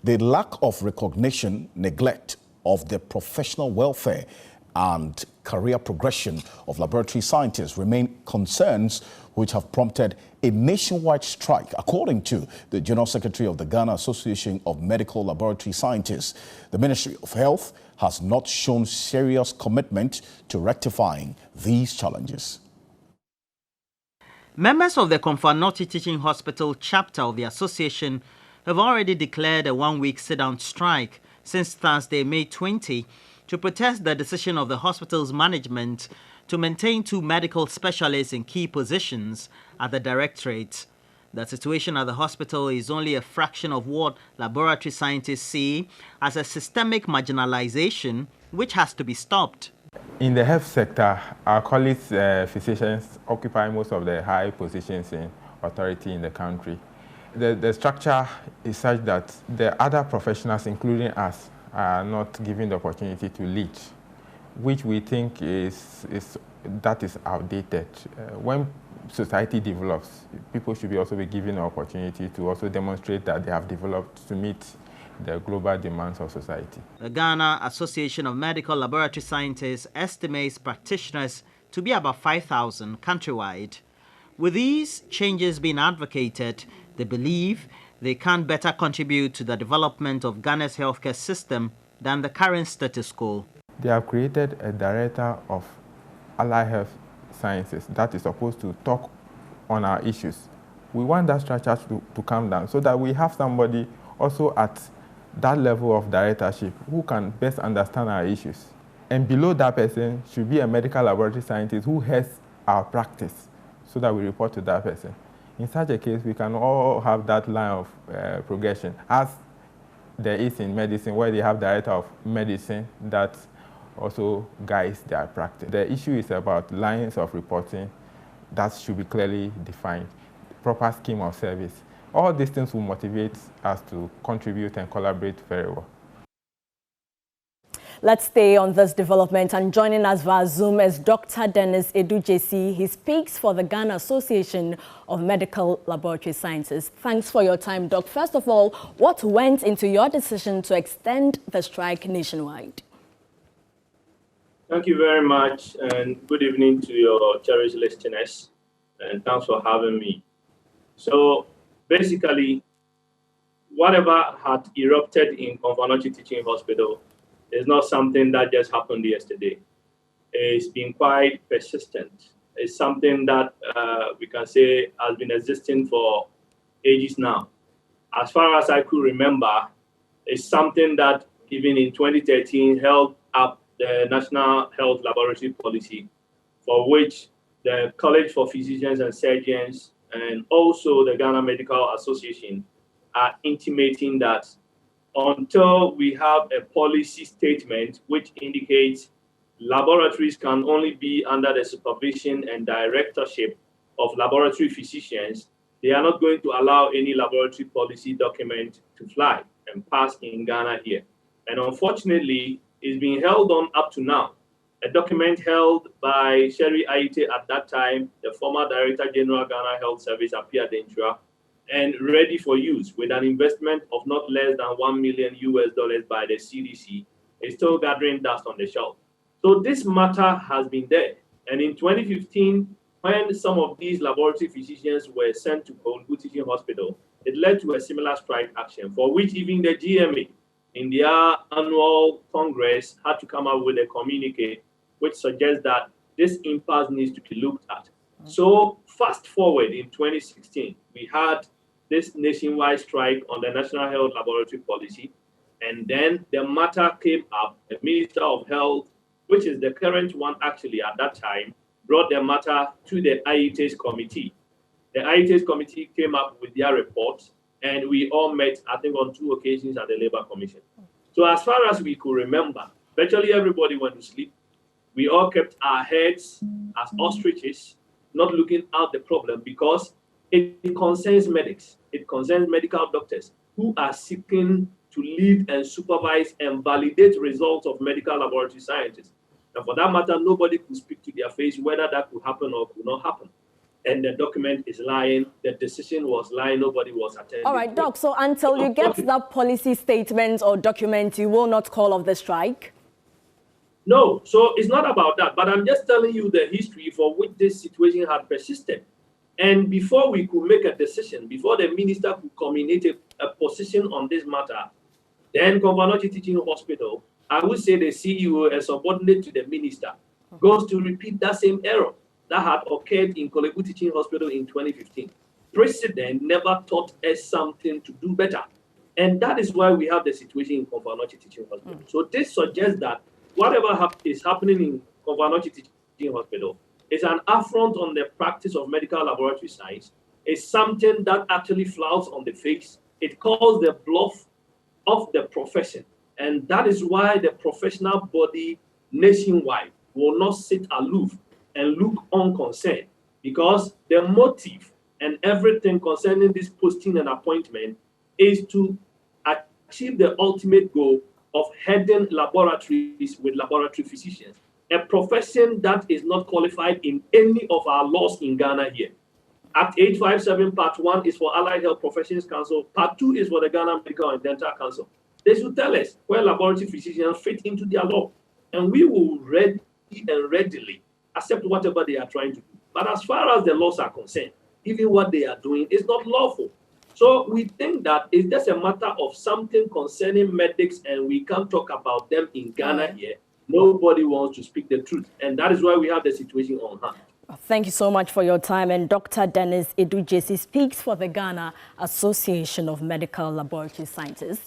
The lack of recognition, neglect of the professional welfare and career progression of laboratory scientists remain concerns which have prompted a nationwide strike, according to the General Secretary of the Ghana Association of Medical Laboratory Scientists. The Ministry of Health has not shown serious commitment to rectifying these challenges. Members of the Komfo-Anokye Teaching Hospital chapter of the association have already declared a one-week sit-down strike since Thursday, May 20, to protest the decision of the hospital's management to maintain 2 medical specialists in key positions at the directorate. The situation at the hospital is only a fraction of what laboratory scientists see as a systemic marginalization which has to be stopped. In the health sector, our colleagues, physicians, occupy most of the high positions in authority in the country. The structure is such that the other professionals, including us, are not given the opportunity to lead, which we think is outdated. When society develops, people should also be given an opportunity to also demonstrate that they have developed to meet the global demands of society. The Ghana Association of Medical Laboratory Scientists estimates practitioners to be about 5,000 countrywide. With these changes being advocated, they believe they can better contribute to the development of Ghana's healthcare system than the current status quo. They have created a director of allied health sciences that is supposed to talk on our issues. We want that structure to come down so that we have somebody also at that level of directorship who can best understand our issues. And below that person should be a medical laboratory scientist who has our practice so that we report to that person. In such a case, we can all have that line of progression, as there is in medicine, where they have director of medicine that also guides their practice. The issue is about lines of reporting that should be clearly defined, proper scheme of service. All these things will motivate us to contribute and collaborate very well. Let's stay on this development, and joining us via Zoom is Dr. Dennis Edu-JC. He speaks for the Ghana Association of Medical Laboratory Sciences. Thanks for your time, Doc. First of all, what went into your decision to extend the strike nationwide? Thank you very much, and good evening to your cherished listeners, and thanks for having me. So basically, whatever had erupted in Komfo-Anokye Teaching Hospital is not something that just happened yesterday. It's been quite persistent. It's something that we can say has been existing for ages now. As far as I could remember, it's something that even in 2013 held up the National Health Laboratory Policy, for which the College for Physicians and Surgeons and also the Ghana Medical Association are intimating that until we have a policy statement which indicates laboratories can only be under the supervision and directorship of laboratory physicians, they are not going to allow any laboratory policy document to fly and pass in Ghana here. And unfortunately, it's been held on up to now. A document held by Sherry Aite at that time, the former Director General Ghana Health Service, Apia Denchua, and ready for use with an investment of not less than $1 million by the CDC, is still gathering dust on the shelf. So this matter has been there. And in 2015, when some of these laboratory physicians were sent to Korle Bu Teaching Hospital, it led to a similar strike action, for which even the GMA in their annual Congress had to come up with a communique which suggests that this impasse needs to be looked at. So fast forward in 2016, we had this nationwide strike on the National Health Laboratory Policy, and then the matter came up. The Minister of Health, which is the current one actually at that time, brought the matter to the IETS committee. The IETS committee came up with their report, and we all met, I think, on 2 occasions at the Labour Commission. So as far as we could remember, virtually everybody went to sleep. We all kept our heads as ostriches, not looking at the problem, because it concerns medics. It concerns medical doctors who are seeking to lead and supervise and validate results of medical laboratory scientists. And for that matter, nobody could speak to their face whether that could happen or could not happen. and the document is lying, the decision was lying, nobody was attending. All right, Doc, so until you get that policy statement or document, you will not call off the strike? No, so it's not about that, but I'm just telling you the history for which this situation had persisted. And before we could make a decision, before the minister could communicate a position on this matter, then Konfo Teaching Hospital, I would say the CEO, a subordinate to the minister, goes to repeat that same error that had occurred in Korle Bu Teaching Hospital in 2015. President never taught us something to do better. And that is why we have the situation in Konfo Teaching Hospital. So this suggests that whatever is happening in Konfo Teaching Hospital is an affront on the practice of medical laboratory science. It's something that actually flouts on the face. It calls the bluff of the profession. And that is why the professional body nationwide will not sit aloof and look unconcerned, because the motive and everything concerning this posting and appointment is to achieve the ultimate goal of heading laboratories with laboratory physicians, a profession that is not qualified in any of our laws in Ghana here. Act 857 Part 1 is for Allied Health Professions Council. Part 2 is for the Ghana Medical and Dental Council. They should tell us where laboratory physicians fit into their law, and we will readily accept whatever they are trying to do. But as far as the laws are concerned, even what they are doing is not lawful. So we think that it's just a matter of something concerning medics, and we can't talk about them in Ghana here. Nobody wants to speak the truth, and that is why we have the situation on hand. Thank you so much for your time. And Dr. Dennis Edu Jesse speaks for the Ghana Association of Medical Laboratory Scientists.